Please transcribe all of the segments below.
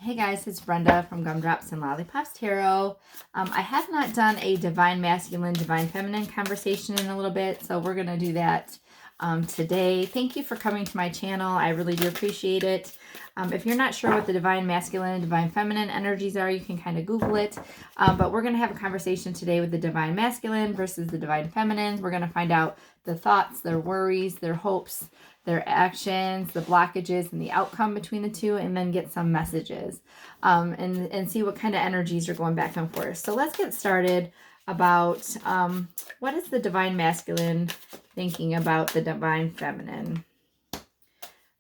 Hey guys, it's Brenda from Gumdrops and Lollipops Tarot. I have not done a Divine Masculine, Divine Feminine conversation in a little bit, so we're going to do that today. Thank you for coming to my channel. I really do appreciate it. If you're not sure what the Divine Masculine and Divine Feminine energies are, you can kind of Google it. But we're going to have a conversation today with the Divine Masculine versus the Divine Feminine. We're going to find out the thoughts, their worries, their hopes, their actions, the blockages, and the outcome between the two, and then get some messages and see what kind of energies are going back and forth. So let's get started about what is the Divine Masculine thinking about the Divine Feminine.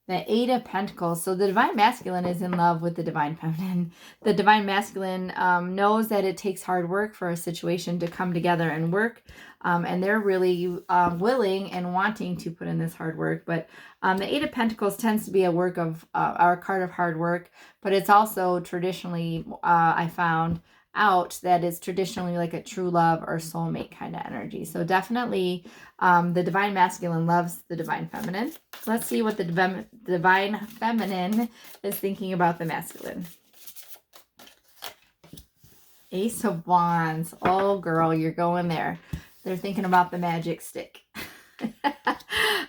The Eight of Pentacles. So the Divine Masculine is in love with the Divine Feminine. The Divine Masculine knows that it takes hard work for a situation to come together and work. And they're really willing and wanting to put in this hard work. But the Eight of Pentacles tends to be a work of, or a card of hard work. But it's also traditionally, I found out that it's traditionally like a true love or soulmate kind of energy. So definitely the Divine Masculine loves the Divine Feminine. Let's see what the Divine Feminine is thinking about the Masculine. Ace of Wands. Oh girl, you're going there. They're thinking about the magic stick.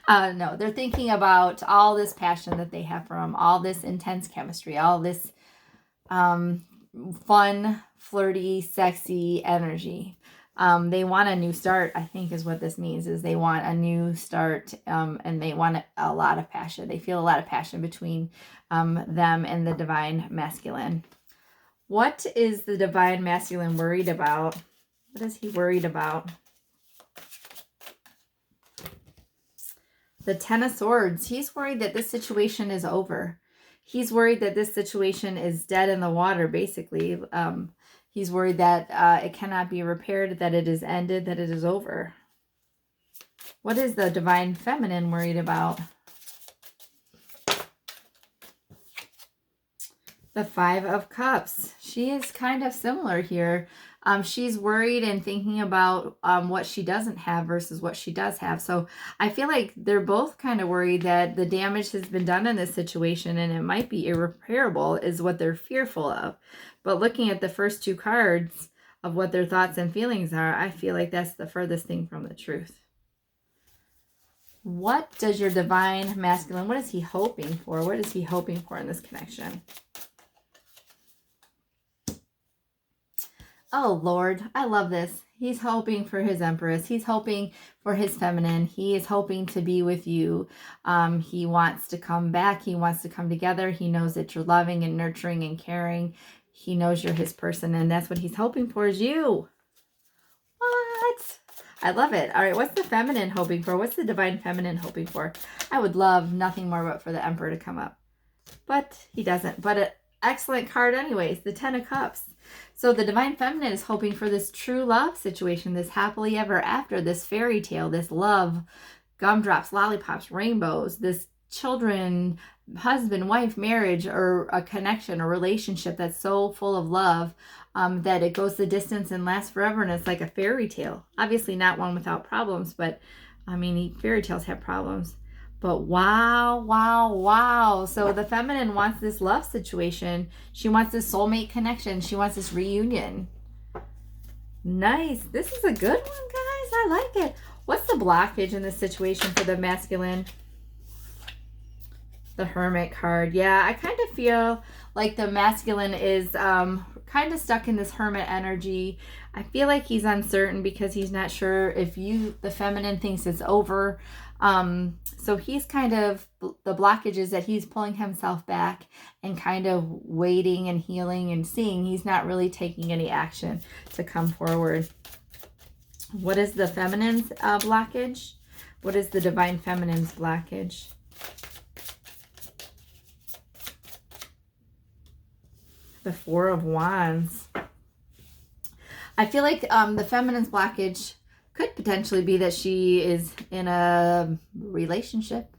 No, they're thinking about all this passion that they have for him, all this intense chemistry, all this fun, flirty, sexy energy. They want a new start, I think is what this means, is they want a new start, and they want a lot of passion. They feel a lot of passion between them and the Divine Masculine. What is the Divine Masculine worried about? What is he worried about? The Ten of Swords. He's worried that this situation is over. He's worried that this situation is dead in the water, basically. He's worried that it cannot be repaired, that it is ended, that it is over. What is the Divine Feminine worried about? The Five of Cups. She is kind of similar here. She's worried and thinking about what she doesn't have versus what she does have. So I feel like they're both kind of worried that the damage has been done in this situation and it might be irreparable is what they're fearful of. But looking at the first two cards of what their thoughts and feelings are, I feel like that's the furthest thing from the truth. What does your Divine Masculine, what is he hoping for? What is he hoping for in this connection? Oh, Lord, I love this. He's hoping for his Empress. He's hoping for his feminine. He is hoping to be with you. He wants to come back. He wants to come together. He knows that you're loving and nurturing and caring. He knows you're his person, and that's what he's hoping for is you. What? I love it. All right, what's the feminine hoping for? What's the Divine Feminine hoping for? I would love nothing more but for the Emperor to come up. But he doesn't. But an excellent card anyways, the Ten of Cups. So the Divine Feminine is hoping for this true love situation, this happily ever after, this fairy tale, this love, gumdrops, lollipops, rainbows, this children, husband, wife, marriage, or a connection, a relationship that's so full of love that it goes the distance and lasts forever, and it's like a fairy tale. Obviously not one without problems, but I mean, fairy tales have problems. But wow, wow, wow. So the feminine wants this love situation. She wants this soulmate connection. She wants this reunion. Nice. This is a good one, guys. I like it. What's the blockage in this situation for the masculine? The Hermit card. Yeah, I kind of feel like the masculine is kind of stuck in this hermit energy. I feel like he's uncertain because he's not sure if the feminine, thinks it's over. So he's kind of, the blockage is that he's pulling himself back and kind of waiting and healing and seeing. He's not really taking any action to come forward. What is the feminine's blockage? What is the Divine Feminine's blockage? The Four of Wands. I feel like the feminine's blockage could potentially be that she is in a relationship,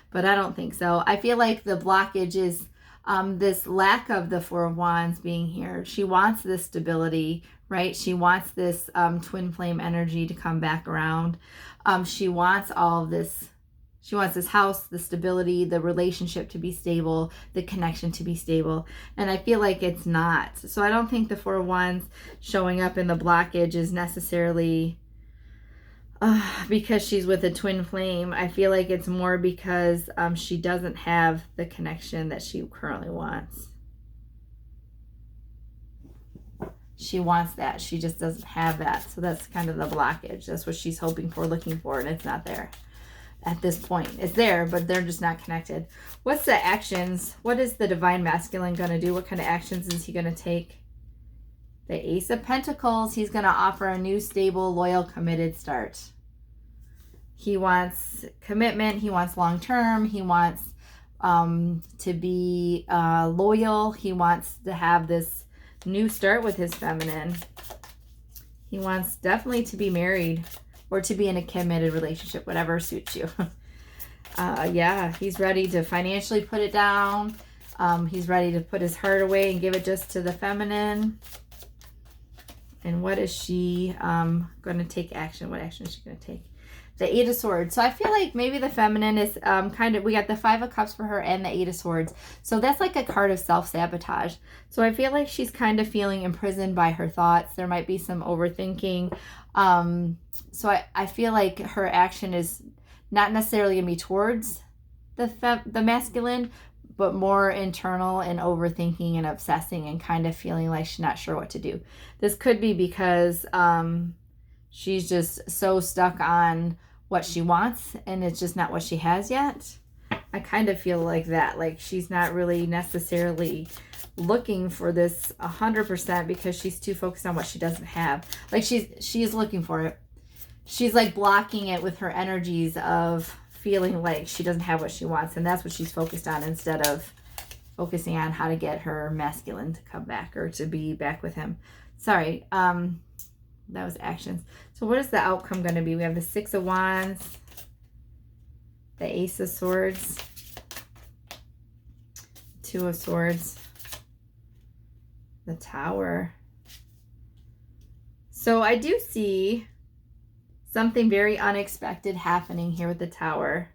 but I don't think so. I feel like the blockage is this lack of the Four of Wands being here. She wants this stability, right? She wants this twin flame energy to come back around. She wants all of this She wants this house, the stability, the relationship to be stable, the connection to be stable. And I feel like it's not. So I don't think the Four of Wands showing up in the blockage is necessarily because she's with a twin flame. I feel like it's more because she doesn't have the connection that she currently wants. She wants that. She just doesn't have that. So that's kind of the blockage. That's what she's hoping for, looking for, and it's not there at this point. It's there, but they're just not connected. What's the actions? What is the Divine Masculine going to do? What kind of actions is he going to take? The Ace of Pentacles. He's going to offer a new, stable, loyal, committed start. He wants commitment. He wants long-term. He wants to be loyal. He wants to have this new start with his feminine. He wants definitely to be married or to be in a committed relationship, whatever suits you. Yeah, he's ready to financially put it down. He's ready to put his heart away and give it just to the feminine. And what is she going to take action? What action is she going to take? The Eight of Swords. So I feel like maybe the feminine is kind of, we got the Five of Cups for her and the Eight of Swords. So that's like a card of self-sabotage. So I feel like she's kind of feeling imprisoned by her thoughts. There might be some overthinking. So I feel like her action is not necessarily going to be towards the masculine, but more internal and overthinking and obsessing and kind of feeling like she's not sure what to do. This could be because she's just so stuck on what she wants and it's just not what she has yet. I kind of feel like that. Like she's not really necessarily looking for this 100% because she's too focused on what she doesn't have. Like she's looking for it. She's like blocking it with her energies of feeling like she doesn't have what she wants. And that's what she's focused on instead of focusing on how to get her masculine to come back or to be back with him. Sorry. That was actions. So what is the outcome going to be? We have the Six of Wands, the Ace of Swords, Two of Swords, the Tower. So I do see something very unexpected happening here with the Tower.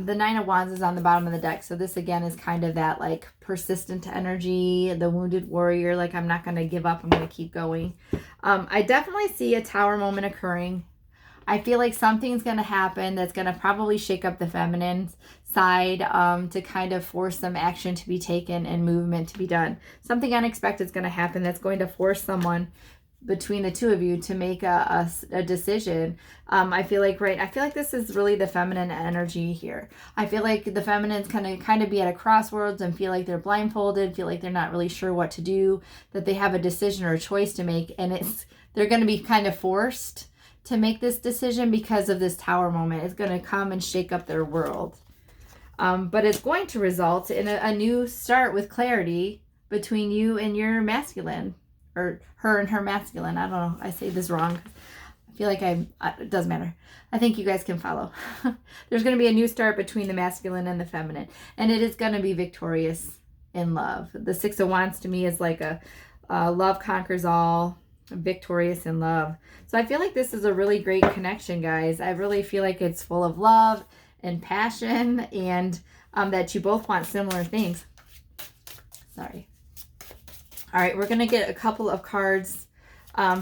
The Nine of Wands is on the bottom of the deck. So this again is kind of that like persistent energy, the wounded warrior. Like I'm not going to give up. I'm going to keep going. I definitely see a Tower moment occurring. I feel like something's going to happen that's going to probably shake up the feminine side to kind of force some action to be taken and movement to be done. Something unexpected is going to happen that's going to force someone between the two of you to make a decision. I feel like this is really the feminine energy here. I feel like the feminine's kind of be at a crossroads and feel like they're blindfolded, feel like they're not really sure what to do, that they have a decision or a choice to make, and they're going to be kind of forced to make this decision because of this Tower moment. It's going to come and shake up their world. But it's going to result in a new start with clarity between you and your masculine. Or her and her masculine. I don't know. I say this wrong. I feel like it doesn't matter. I think you guys can follow. There's going to be a new start between the masculine and the feminine. And it is going to be victorious in love. The Six of Wands to me is like a love conquers all, victorious in love. So I feel like this is a really great connection, guys. I really feel like it's full of love and passion and that you both want similar things. Sorry. All right, we're going to get a couple of cards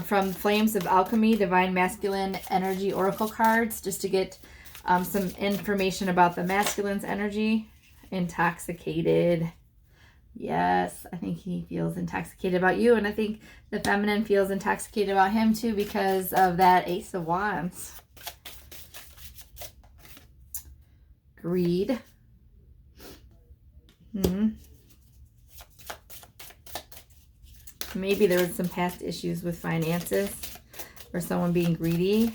from Flames of Alchemy, Divine Masculine Energy Oracle cards, just to get some information about the masculine's energy. Intoxicated. Yes, I think he feels intoxicated about you, and I think the feminine feels intoxicated about him too because of that Ace of Wands. Greed. Maybe there was some past issues with finances or someone being greedy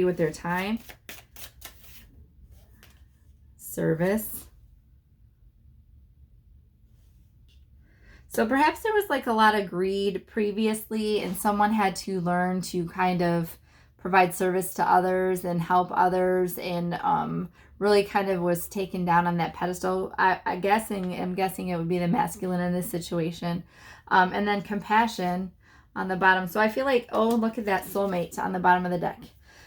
with their time. Service. So perhaps there was like a lot of greed previously and someone had to learn to kind of provide service to others and help others and really kind of was taken down on that pedestal. I'm guessing it would be the masculine in this situation. And then compassion on the bottom. So I feel like, oh, look at that soulmate on the bottom of the deck.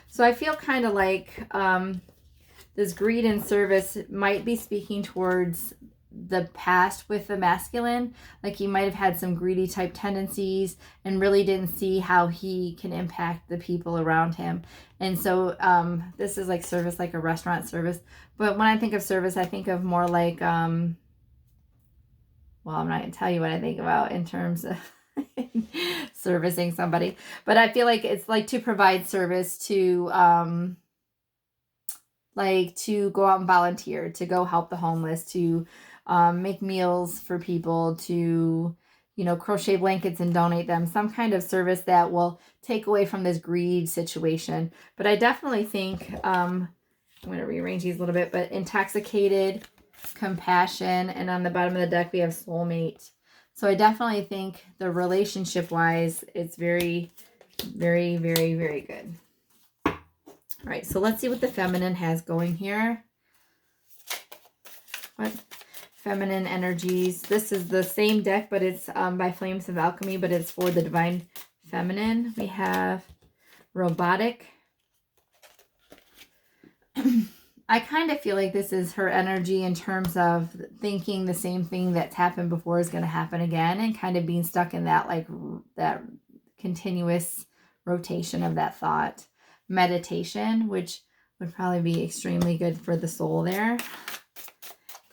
So I feel kind of like this greed and service might be speaking towards the past with the masculine. Like he might have had some greedy type tendencies and really didn't see how he can impact the people around him. And so this is like service, like a restaurant service. But when I think of service, I think of more like, well, I'm not going to tell you what I think about in terms of servicing somebody. But I feel like it's like to provide service, to like to go out and volunteer, to go help the homeless, to make meals for people, to, you know, crochet blankets and donate them, some kind of service that will take away from this greed situation. But I definitely think, I'm going to rearrange these a little bit, but intoxicated, compassion, and on the bottom of the deck we have soulmate. So I definitely think the relationship wise, it's very, very, very, very good. All right, so let's see what the feminine has going here. What feminine energies? This is the same deck, but it's by Flames of Alchemy, but it's for the divine feminine. We have robotic. I kind of feel like this is her energy in terms of thinking the same thing that's happened before is going to happen again, and kind of being stuck in that, like, that continuous rotation of that thought. Meditation, which would probably be extremely good for the soul there,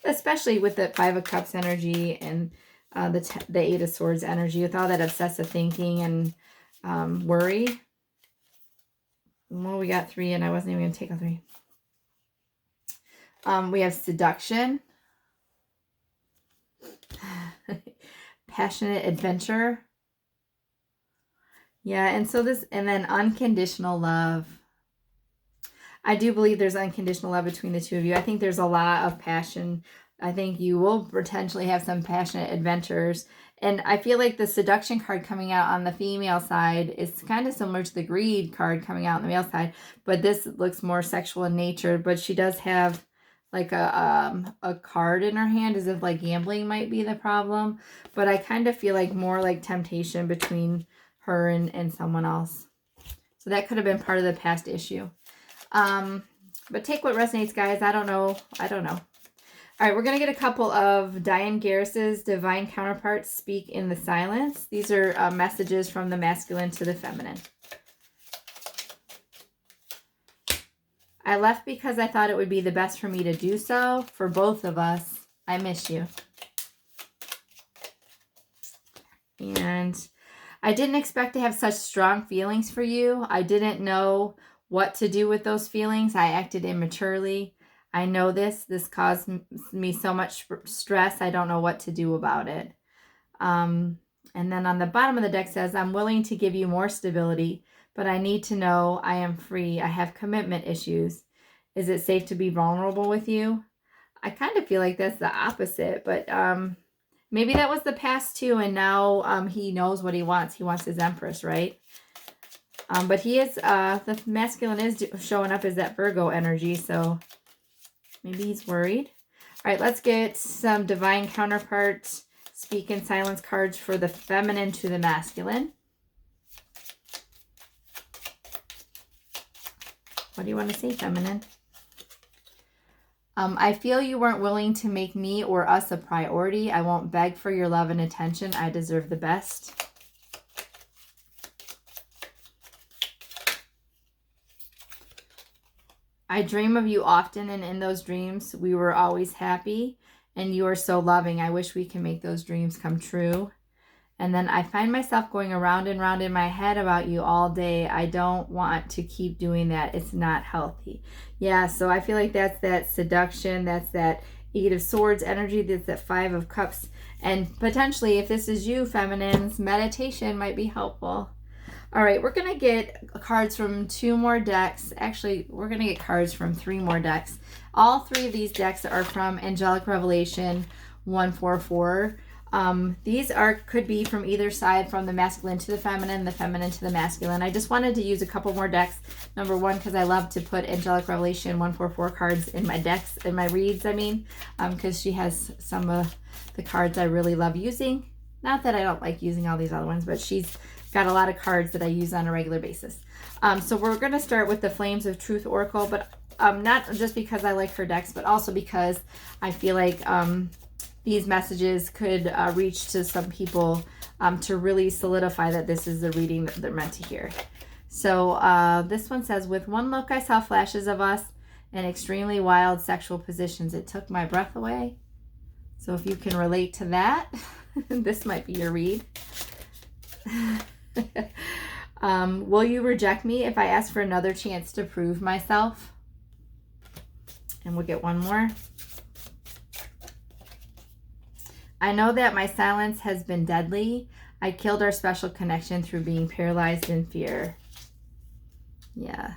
especially with the Five of Cups energy and the Eight of Swords energy, with all that obsessive thinking and worry. Well, we got 3, and I wasn't even going to take a 3. We have seduction, passionate adventure. Yeah, and so this, and then unconditional love. I do believe there's unconditional love between the two of you. I think there's a lot of passion. I think you will potentially have some passionate adventures. And I feel like the seduction card coming out on the female side is kind of similar to the greed card coming out on the male side. But this looks more sexual in nature. But she does have like a card in her hand, as if like gambling might be the problem. But I kind of feel like more like temptation between her and someone else. So that could have been part of the past issue. But take what resonates, guys. I don't know. All right, we're going to get a couple of Dyan Garris's Divine Counterparts Speak in the Silence. These are messages from the masculine to the feminine. I left because I thought it would be the best for me to do so. For both of us, I miss you. And I didn't expect to have such strong feelings for you. I didn't know what to do with those feelings. I acted immaturely. I know this. This caused me so much stress. I don't know what to do about it. And then on the bottom of the deck says, I'm willing to give you more stability, but I need to know I am free. I have commitment issues. Is it safe to be vulnerable with you? I kind of feel like that's the opposite, but maybe that was the past too, and now he knows what he wants. He wants his Empress, right? But he is, the masculine is showing up as that Virgo energy, so maybe he's worried. All right, let's get some Divine Counterparts Speak in Silence cards for the feminine to the masculine. What do you want to say, feminine? I feel you weren't willing to make me or us a priority. I won't beg for your love and attention. I deserve the best. I dream of you often, and in those dreams, we were always happy, and you are so loving. I wish we can make those dreams come true. And then I find myself going around and round in my head about you all day. I don't want to keep doing that. It's not healthy. Yeah, so I feel like that's that seduction. That's that Eight of Swords energy. That's that Five of Cups. And potentially, if this is you, feminines, meditation might be helpful. All right, we're going to get cards from 2 more decks. Actually, we're going to get cards from 3 more decks. All 3 of these decks are from Angelic Revelation 144. These could be from either side, from the masculine to the feminine to the masculine. I just wanted to use a couple more decks. Number 1, because I love to put Angelic Revelation 144 cards in my decks, in my reads, because she has some of the cards I really love using. Not that I don't like using all these other ones, but she's got a lot of cards that I use on a regular basis. So we're going to start with the Flames of Truth Oracle, but not just because I like her decks, but also because I feel like these messages could reach to some people to really solidify that this is the reading that they're meant to hear. So this one says, with one look I saw flashes of us in extremely wild sexual positions. It took my breath away. So if you can relate to that, this might be your read. Will you reject me if I ask for another chance to prove myself? And we'll get one more. I know that my silence has been deadly. I killed our special connection through being paralyzed in fear. Yeah.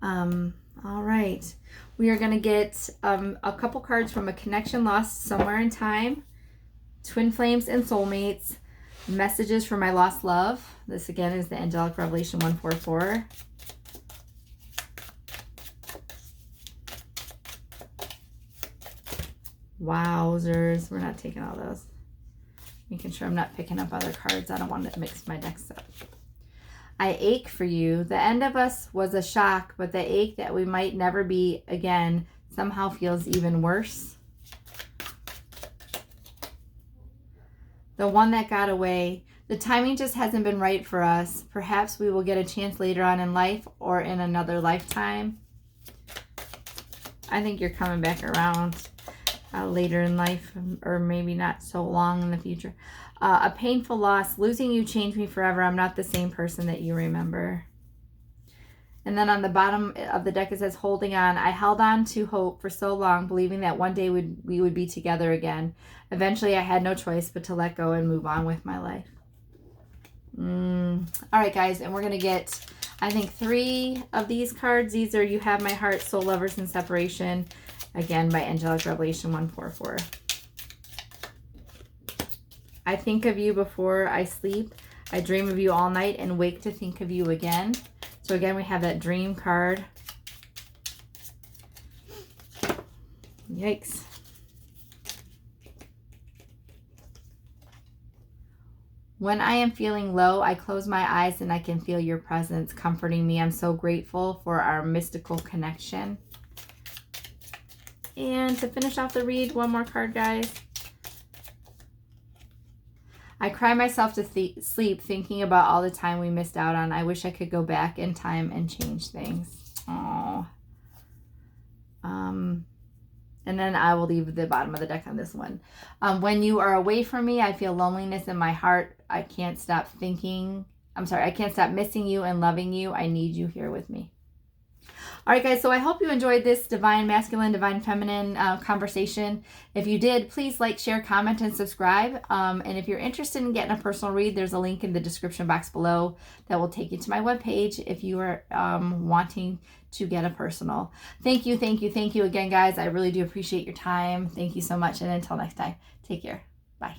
All right. We are going to get a couple cards from A Connection Lost Somewhere in Time, Twin Flames and Soulmates, Messages for My Lost Love. This again is the Angelic Revelation 144. Wowzers. We're not taking all those. Making sure I'm not picking up other cards. I don't want to mix my decks up. I ache for you. The end of us was a shock, but the ache that we might never be again somehow feels even worse. The one that got away. The timing just hasn't been right for us. Perhaps we will get a chance later on in life or in another lifetime. I think you're coming back around later in life, or maybe not so long in the future. A painful loss. Losing you changed me forever. I'm not the same person that you remember. And then on the bottom of the deck it says, holding on. I held on to hope for so long, believing that one day we would be together again. Eventually I had no choice but to let go and move on with my life. All right, guys, and we're going to get, I think, 3 of these cards. These are You Have My Heart, Soul Lovers and Separation, again by Angelic Revelation 144. I think of you before I sleep. I dream of you all night and wake to think of you again. So again, we have that dream card. Yikes. When I am feeling low, I close my eyes and I can feel your presence comforting me. I'm so grateful for our mystical connection. And to finish off the read, one more card, guys. I cry myself to sleep thinking about all the time we missed out on. I wish I could go back in time and change things. Aww. And then I will leave the bottom of the deck on this one. When you are away from me, I feel loneliness in my heart. I can't stop I can't stop missing you and loving you. I need you here with me. All right, guys, so I hope you enjoyed this Divine Masculine, Divine Feminine conversation. If you did, please like, share, comment, and subscribe. And if you're interested in getting a personal read, there's a link in the description box below that will take you to my webpage if you are wanting to get a personal. Thank you again, guys. I really do appreciate your time. Thank you so much, and until next time, take care. Bye.